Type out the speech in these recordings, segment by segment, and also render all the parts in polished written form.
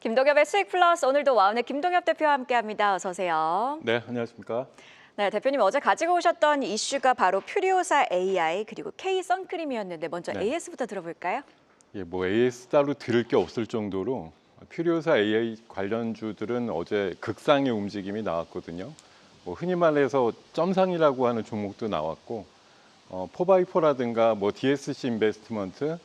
김동엽의 수익 플러스 오늘도 와운의 김동엽 대표와 함께합니다. 어서 오세요. 네, 안녕하십니까. 네, 대표님 어제 가지고 오셨던 이슈가 바로 퓨리오사 AI 그리고 K 선크림이었는데 먼저 네. AS부터 들어볼까요? 예, 뭐 AS 따로 들을 게 없을 정도로 퓨리오사 AI 관련주들은 어제 극상의 움직임이 나왔거든요. 뭐 흔히 말해서 점상이라고 하는 종목도 나왔고, 4x4라든가 뭐 DSC 인베스트먼트,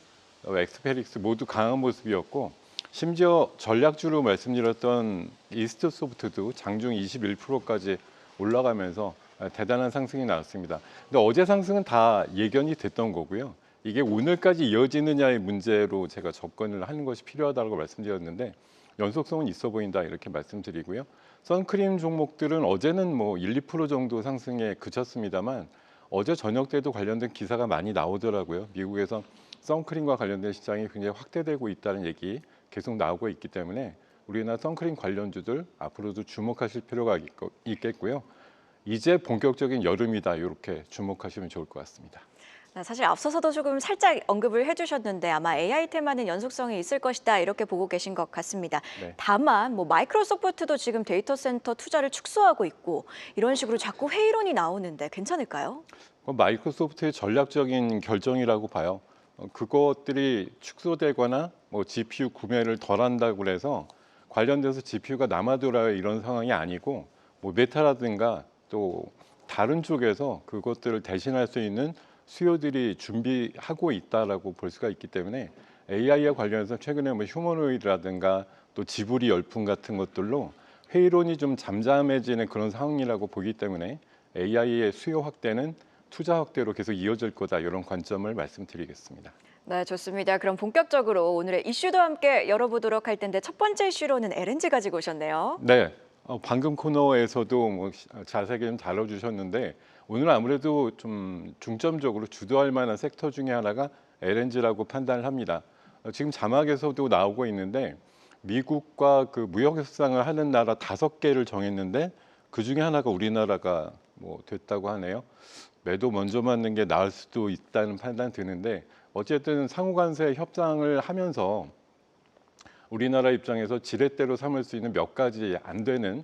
엑스페릭스 모두 강한 모습이었고, 심지어 전략주로 말씀드렸던 이스트 소프트도 장중 21%까지 올라가면서 대단한 상승이 나왔습니다. 근데 어제 상승은 다 예견이 됐던 거고요. 이게 오늘까지 이어지느냐의 문제로 제가 접근을 하는 것이 필요하다고 말씀드렸는데 연속성은 있어 보인다 이렇게 말씀드리고요. 선크림 종목들은 어제는 뭐 1, 2% 정도 상승에 그쳤습니다만 어제 저녁 때도 관련된 기사가 많이 나오더라고요. 미국에서 선크림과 관련된 시장이 굉장히 확대되고 있다는 얘기 계속 나오고 있기 때문에 우리나라 선크림 관련주들 앞으로도 주목하실 필요가 있겠고요. 이제 본격적인 여름이다 이렇게 주목하시면 좋을 것 같습니다. 네, 사실 앞서서도 조금 살짝 언급을 해주셨는데 아마 AI 테마는 연속성이 있을 것이다 이렇게 보고 계신 것 같습니다. 네. 다만 뭐 마이크로소프트도 지금 데이터 센터 투자를 축소하고 있고 이런 식으로 자꾸 회의론이 나오는데 괜찮을까요? 마이크로소프트의 전략적인 결정이라고 봐요. 그것들이 축소되거나 뭐 GPU 구매를 덜한다고 해서 관련돼서 GPU가 남아돌아요 이런 상황이 아니고 뭐 메타라든가 또 다른 쪽에서 그것들을 대신할 수 있는 수요들이 준비하고 있다라고 볼 수가 있기 때문에 AI와 관련해서 최근에 뭐 휴머노이드라든가 또 지브리 열풍 같은 것들로 회의론이 좀 잠잠해지는 그런 상황이라고 보기 때문에 AI의 수요 확대는 투자 확대로 계속 이어질 거다 이런 관점을 말씀드리겠습니다. 네, 좋습니다. 그럼 본격적으로 오늘의 이슈도 함께 열어보도록 할 텐데 첫 번째 이슈로는 LNG 가지고 오셨네요. 네, 방금 코너에서도 뭐 자세하게 좀 다뤄주셨는데 오늘 아무래도 좀 중점적으로 주도할 만한 섹터 중에 하나가 LNG라고 판단을 합니다. 지금 자막에서도 나오고 있는데 미국과 그 무역 협상을 하는 나라 5개를 정했는데 그 중에 하나가 우리나라가 뭐 됐다고 하네요. 매도 먼저 맞는 게 나을 수도 있다는 판단 드는데 어쨌든 상호간세 협상을 하면서 우리나라 입장에서 지렛대로 삼을 수 있는 몇 가지 안 되는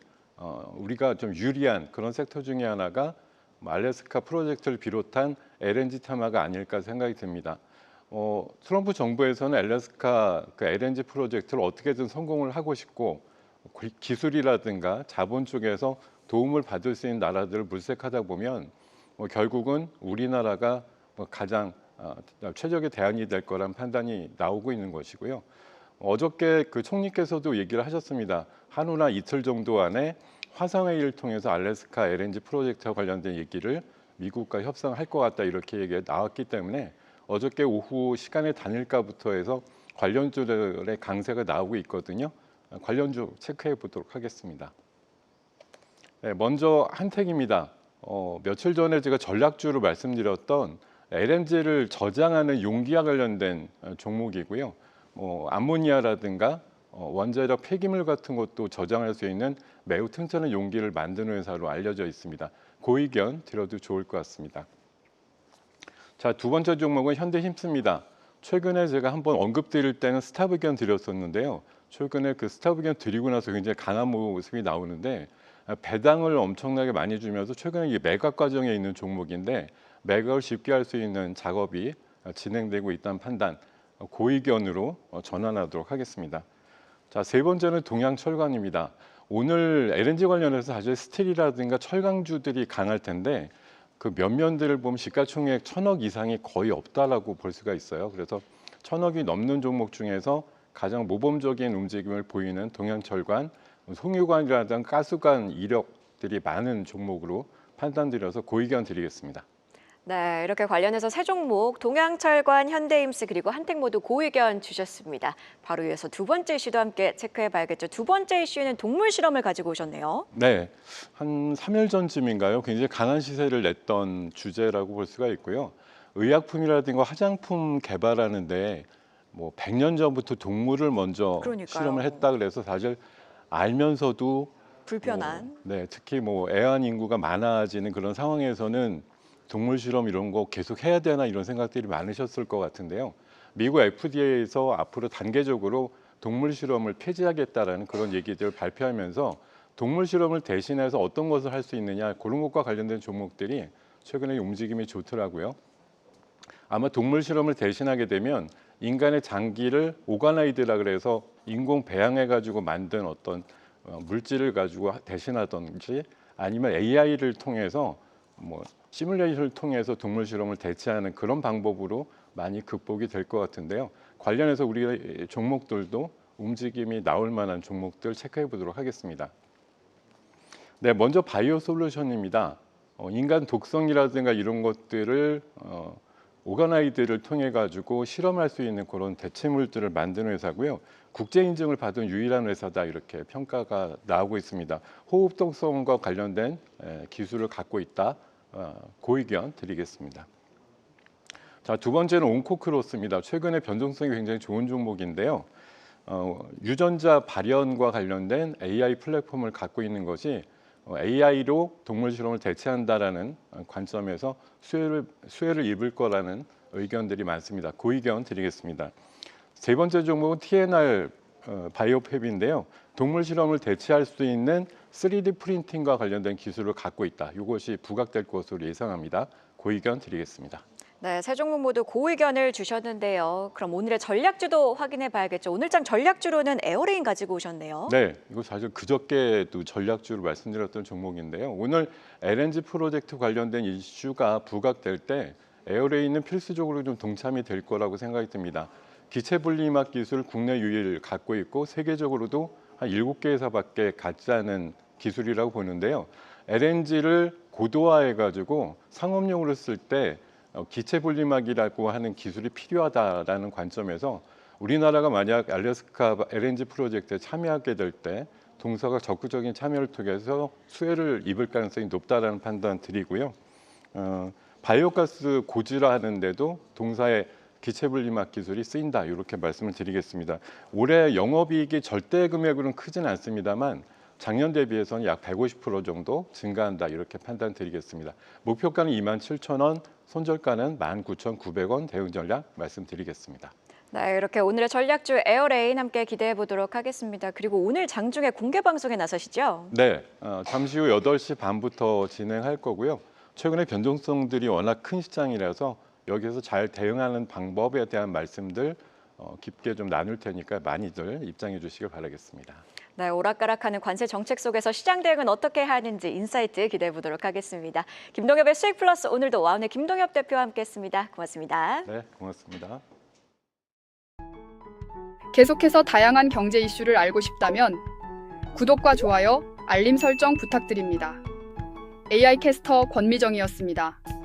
우리가 좀 유리한 그런 섹터 중에 하나가 알래스카 프로젝트를 비롯한 LNG 테마가 아닐까 생각이 듭니다. 트럼프 정부에서는 알래스카 그 LNG 프로젝트를 어떻게든 성공을 하고 싶고 기술이라든가 자본 쪽에서 도움을 받을 수 있는 나라들을 물색하다 보면 결국은 우리나라가 가장 최적의 대안이 될 거란 판단이 나오고 있는 것이고요. 어저께 그 총리께서도 얘기를 하셨습니다. 한우나 이틀 정도 안에 화상회의를 통해서 알래스카 LNG 프로젝트와 관련된 얘기를 미국과 협상할 것 같다 이렇게 얘기가 나왔기 때문에 어저께 오후 시간의 단일가부터 해서 관련주들의 강세가 나오고 있거든요. 관련주 체크해 보도록 하겠습니다. 네, 먼저 한택입니다. 며칠 전에 제가 전략주로 말씀드렸던 LNG를 저장하는 용기와 관련된 종목이고요. 암모니아라든가 원자력 폐기물 같은 것도 저장할 수 있는 매우 튼튼한 용기를 만드는 회사로 알려져 있습니다. 그 의견 드려도 좋을 것 같습니다. 자, 두 번째 종목은 현대힘스입니다. 최근에 제가 한번 언급드릴 때는 스탑 의견 드렸었는데요. 최근에 그 스탑 의견 드리고 나서 굉장히 강한 모습이 나오는데 배당을 엄청나게 많이 주면서 최근에 이게 매각 과정에 있는 종목인데 매각을 쉽게 할 수 있는 작업이 진행되고 있다는 판단, 그 의견으로 전환하도록 하겠습니다. 자, 세 번째는 동양철강입니다. 오늘 LNG 관련해서 사실 스틸이라든가 철강주들이 강할 텐데 그 면면들을 보면 시가총액 1,000억 이상이 거의 없다라고 볼 수가 있어요. 그래서 1,000억이 넘는 종목 중에서 가장 모범적인 움직임을 보이는 동양철강, 송유관이라든가 가스관 이력들이 많은 종목으로 판단드려서 그 의견 드리겠습니다. 네, 이렇게 관련해서 세 종목 동양철관, 현대임스 그리고 한택 모두 고의견 주셨습니다. 바로 이어서 두 번째 이슈도 함께 체크해 봐야겠죠. 두 번째 이슈는 동물 실험을 가지고 오셨네요. 네, 한 3일 전쯤인가요? 굉장히 강한 시세를 냈던 주제라고 볼 수가 있고요. 의약품이라든가 화장품 개발하는데 뭐 100년 전부터 동물을 먼저 그러니까요. 실험을 했다 그래서 사실 알면서도 불편한. 네, 특히 뭐 애완 인구가 많아지는 그런 상황에서는 동물 실험 이런 거 계속 해야 되나 이런 생각들이 많으셨을 것 같은데요. 미국 FDA에서 앞으로 단계적으로 동물 실험을 폐지하겠다라는 그런 얘기들을 발표하면서 동물 실험을 대신해서 어떤 것을 할 수 있느냐 그런 것과 관련된 종목들이 최근에 움직임이 좋더라고요. 아마 동물 실험을 대신하게 되면 인간의 장기를 오가나이드라 그래서 인공 배양해 가지고 만든 어떤 물질을 가지고 대신하든지 아니면 AI를 통해서 시뮬레이션을 통해서 동물 실험을 대체하는 그런 방법으로 많이 극복이 될 것 같은데요. 관련해서 우리 종목들도 움직임이 나올 만한 종목들 체크해 보도록 하겠습니다. 네, 먼저 바이오 솔루션입니다. 인간 독성이라든가 이런 것들을 오가나이드를 통해 가지고 실험할 수 있는 그런 대체물들을 만드는 회사고요. 국제 인증을 받은 유일한 회사다 이렇게 평가가 나오고 있습니다. 호흡 독성과 관련된 기술을 갖고 있다. 그 의견 드리겠습니다. 자, 두 번째는 온코크로스입니다. 최근에 변동성이 굉장히 좋은 종목인데요. 유전자 발현과 관련된 AI 플랫폼을 갖고 있는 것이 AI로 동물 실험을 대체한다라는 관점에서 수혜를 입을 거라는 의견들이 많습니다. 그 의견 드리겠습니다. 세 번째 종목은 TNR 바이오팹인데요. 동물 실험을 대체할 수 있는 3D 프린팅과 관련된 기술을 갖고 있다. 이것이 부각될 것으로 예상합니다. 그 의견 드리겠습니다. 네, 세 종목 모두 고 의견을 주셨는데요. 그럼 오늘의 전략주도 확인해 봐야겠죠. 오늘장 전략주로는 에어레인 가지고 오셨네요. 네, 이거 사실 그저께도 전략주로 말씀드렸던 종목인데요. 오늘 LNG 프로젝트 관련된 이슈가 부각될 때 에어레인은 필수적으로 좀 동참이 될 거라고 생각이 듭니다. 기체 분리막 기술 국내 유일 갖고 있고 세계적으로도 한 7개 회사밖에 갖지 않은 기술이라고 보는데요. LNG를 고도화해 가지고 상업용으로 쓸 때 기체 분리막이라고 하는 기술이 필요하다라는 관점에서 우리나라가 만약 알래스카 LNG 프로젝트에 참여하게 될 때 동사가 적극적인 참여를 통해서 수혜를 입을 가능성이 높다라는 판단 드리고요. 바이오가스 고지화하는데도 동사의 기체 분리막 기술이 쓰인다 이렇게 말씀을 드리겠습니다. 올해 영업이익이 절대 금액으로는 크진 않습니다만 작년 대비해서는 약 150% 정도 증가한다 이렇게 판단 드리겠습니다. 목표가는 27,000원, 손절가는 19,900원 대응 전략 말씀드리겠습니다. 네, 이렇게 오늘의 전략주 에어레인 함께 기대해 보도록 하겠습니다. 그리고 오늘 장중에 공개 방송에 나서시죠? 네, 잠시 후 8시 반부터 진행할 거고요. 최근에 변동성들이 워낙 큰 시장이라서 여기서 잘 대응하는 방법에 대한 말씀들 깊게 좀 나눌 테니까 많이들 입장해 주시길 바라겠습니다. 네, 오락가락하는 관세 정책 속에서 시장 대응은 어떻게 하는지 인사이트 기대해 보도록 하겠습니다. 김동엽의 수익 플러스 오늘도 와운의 김동엽 대표와 함께했습니다. 고맙습니다. 네, 고맙습니다. 계속해서 다양한 경제 이슈를 알고 싶다면 구독과 좋아요, 알림 설정 부탁드립니다. AI 캐스터 권미정이었습니다.